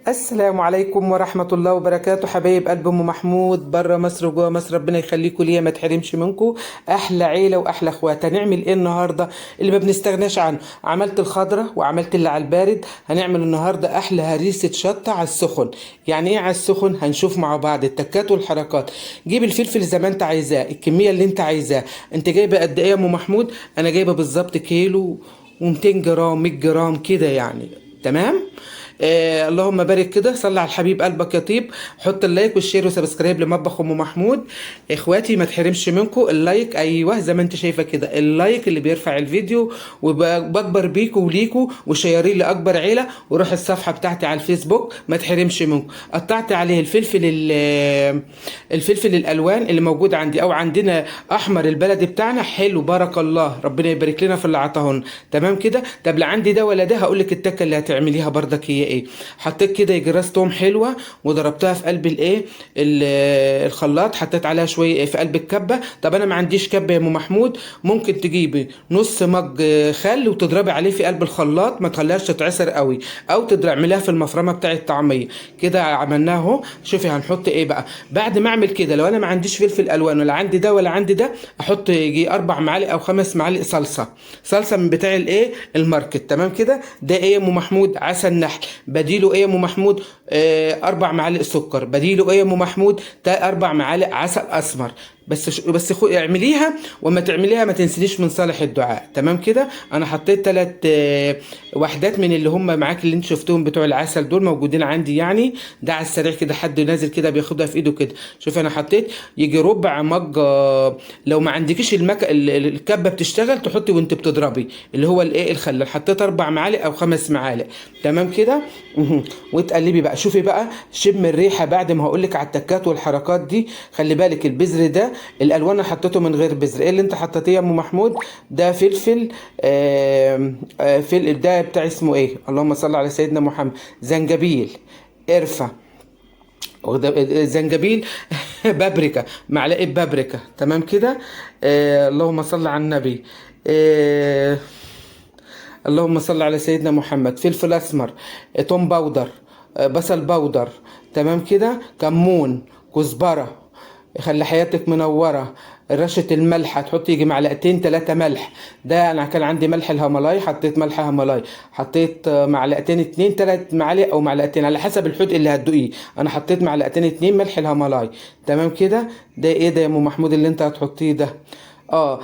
السلام عليكم ورحمة الله وبركاته، حبايب قلب ام محمود بره مصر وجوه مصر، ربنا يخليكم ليا ما تحرمش منكم. احلى عيلة واحلى اخوات. هنعمل ايه النهارده اللي ما بنستغناش عنه؟ عملت الخضرة وعملت اللي على البارد. هنعمل النهارده احلى هريسة شطة على السخن. يعني ايه على السخن؟ هنشوف مع بعض التكات والحركات. جيب الفلفل زي ما انت عايزاه، الكمية اللي انت عايزاه. انت جايبه قد ايه يا ام محمود؟ انا جايبه بالظبط كيلو و200 جرام 100 جرام كده يعني. تمام. اللهم بارك كده، صلي على الحبيب قلبك يا طيب. حط اللايك والشير وسبسكرايب لمطبخ ام محمود. اخواتي ما تحرمش منكم اللايك، ايوه زي ما انت شايفه كده، اللايك اللي بيرفع الفيديو. وبكبر بيكوا وليكوا وشيرين لاكبر عيله. وروح الصفحه بتاعتي على الفيسبوك ما تحرمش منكم. قطعت عليه الفلفل الالوان اللي موجود عندي او عندنا احمر البلدي بتاعنا حلو، بارك الله، ربنا يبارك لنا في اللي عطاهن. تمام كده. طب لا عندي ده ولا ده، هقول لك التكه اللي هتعمليها برضك هي ايه. حطيت كده يجي راس توم حلوه وضربتها في قلب الخلاط. حطيت عليها شويه في قلب الكبه. طب انا ما عنديش كبه يا ام محمود، ممكن تجيبي نص مج خل وتضربي عليه في قلب الخلاط، ما تخليهاش تتعصر قوي، او تعمليها في المفرمه بتاعه الطعميه. كده عملناها اهو. شوفي هنحط ايه بقى بعد ما اعمل كده. لو انا ما عنديش فلفل الوان ولا عندي ده ولا عندي ده، احط يجي 4 معالق او 5 معالق صلصه من بتاع الايه الماركت. تمام كده. ده ايه يا ام محمود؟ عسل نحل. بديله ايه يا ام محمود؟ 4 معالق سكر. بديله ايه يا ام محمود؟ 4 معالق عسل اسمر. بس اعمليها، وما تعمليها ما تنسينيش من صالح الدعاء. تمام كده. انا حطيت 3 وحدات من اللي هم معاك اللي انت شفتهم بتوع العسل دول موجودين عندي يعني. ده على السريع كده، حد نازل كده بياخدها في ايده كده. شوف انا حطيت يجي ربع مج. لو ما عندكيش الكبه بتشتغل تحطي وانت بتضربي اللي هو الايه الخل. حطيت 4 معالق او 5 معالق. تمام كده. وتقلبي بقى. شوفي بقى شم الريحه بعد ما هقول لك على التكات والحركات دي. خلي بالك البذر ده، الالوان اللي حطيته من غير بذر. ايه اللي انت حطيتيه يا ام محمود؟ ده فلفل. ده بتاع اسمه ايه؟ اللهم صل على سيدنا محمد. زنجبيل، قرفه، زنجبيل. بابريكا، معلقه بابريكا. تمام كده. اللهم صل على النبي. آه اللهم صل على سيدنا محمد. فلفل اسمر، توم باودر، بصل باودر. تمام كده. كمون، كزبره. خلي حياتك منوره. رشه الملح هتحط يجي معلقتين 3 ملح. ده انا كان عندي ملح الهيمالاي، حطيت ملح هيمالاي. حطيت معلقتين 2 3 معالق او معلقتين على حسب الحدق اللي هتدوقيه. انا حطيت معلقتين 2 ملح الهيمالاي. تمام كده. ده ايه ده يا ام محمود اللي انت هتحطيه ده؟ اه.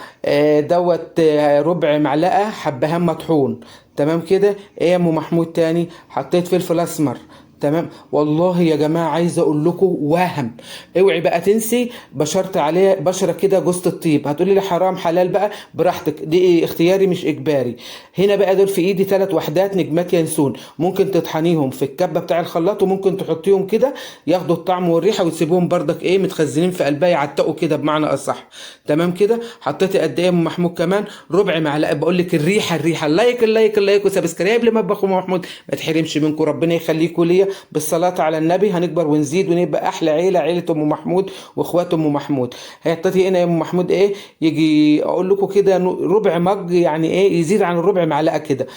دوت 1/4 معلقه حبهان مطحون. تمام كده. ايه يا ام محمود تاني؟ حطيت فلفل اسمر. تمام. والله يا جماعه عايز اقول لكم وهم. اوعي بقى تنسي بشرت عليه بشره كده جوز الطيب. هتقولي لي حرام حلال بقى، براحتك، دي إيه؟ اختياري مش اجباري. هنا بقى دول في ايدي 3 وحدات نجمات ينسون. ممكن تطحنيهم في الكبه بتاع الخلاط، وممكن تحطيهم كده ياخدوا الطعم والريحه، وتسيبوهم بردك ايه متخزنين في قلبها يعتقوا كده بمعنى اصح. تمام كده. حطيتي قد ايه يا ام محمود كمان؟ 1/4 معلقه. بقول لك الريحه اللايك اللايك اللايك وسبسكرايب لمطبخ ام محمود. ما تحرمش منكم، ربنا يخليكم ليا. بالصلاه على النبي هنكبر ونزيد ونبقى احلى عيله، عيله ام محمود واخوات ام محمود. حطيتي هنا يا ام محمود ايه؟ يجي اقول لكم كده ربع مج، يعني ايه يزيد عن ال1/4 معلقه كده.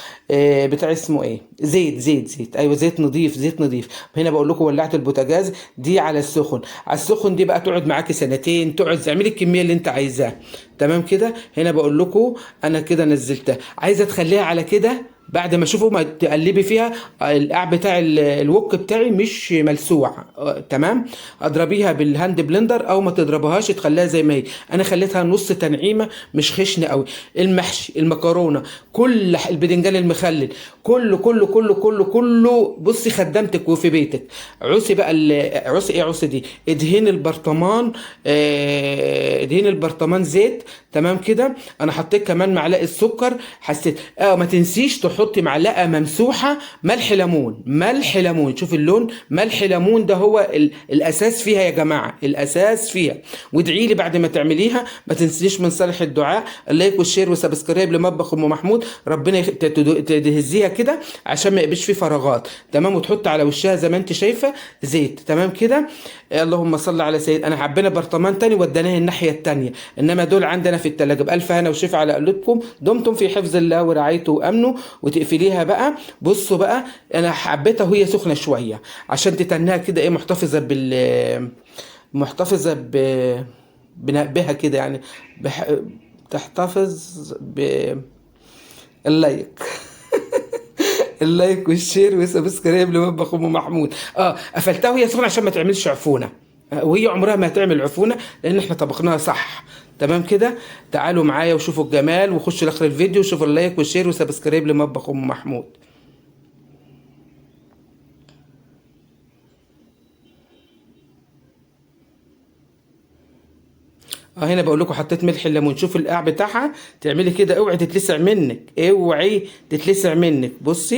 بتاع اسمه ايه؟ زيت. ايوه زيت نظيف، زيت نظيف. هنا بقول لكم ولعت البوتاجاز دي على السخن. على السخن دي بقى تقعد معاكي سنتين، تقعد تعملي الكميه اللي انت عايزاها. تمام كده. هنا بقول لكم انا كده نزلتها. عايزه تخليها على كده بعد ما اشوفه ما تقلبي فيها. القاع بتاع الوك بتاعي مش ملسوع. تمام. اضربيها بالهاند بلندر او ما تضربهاش تخليها زي ما هي. انا خليتها نص تنعيمه مش خشنه قوي. المحشي، المكرونه، كل البدنجان المخلل، كله بصي خدمتك وفي بيتك. عوسي بقى عوسي ايه؟ عوسي دي ادهين البرطمان. ادهين البرطمان زيت. تمام كده. انا حطيت كمان معلقه سكر. حسيت ما تنسيش تحطي معلقه ممسوحه ملح ليمون. ملح ليمون، شوف اللون، ملح ليمون ده هو الاساس فيها يا جماعه، الاساس فيها. وادعي لي بعد ما تعمليها. ما تنسيش من صالح الدعاء اللايك والشير وسبسكرايب لمطبخ ام محمود. ربنا تهزيها كده عشان ما يبقاش فيه فراغات. تمام. وتحط على وشها زي ما انت شايفه زيت. تمام كده. اللهم صل على سيد. انا حبينا برطمان تاني وديناه الناحيه التانيه، انما دول عندنا في التلاجة. بألف هنا وشفا على قلوبكم. دمتم في حفظ الله ورعايته وامنه. وتقفليها بقى. بصوا بقى، انا حبيتها وهي سخنه شويه عشان تتنها كده ايه، محتفظه بنقبها كده يعني، تحتفظ اللايك. اللايك والشير وسبسكرايب لمطبخ ام محمود. قفلتها وهي سخنه عشان ما تعملش عفونه، وهي عمرها ما هتعمل عفونه لان احنا طبخناها صح. تمام كده. تعالوا معايا وشوفوا الجمال، وخشوا لاخر الفيديو وشوفوا اللايك والشير وسبسكرايب لمطبخ ام محمود. هنا بقول لكم حطيت ملح الليمون. شوفوا القاع بتاعها، تعملي كده اوعي تتلسع منك، اوعي تتلسع منك. بصي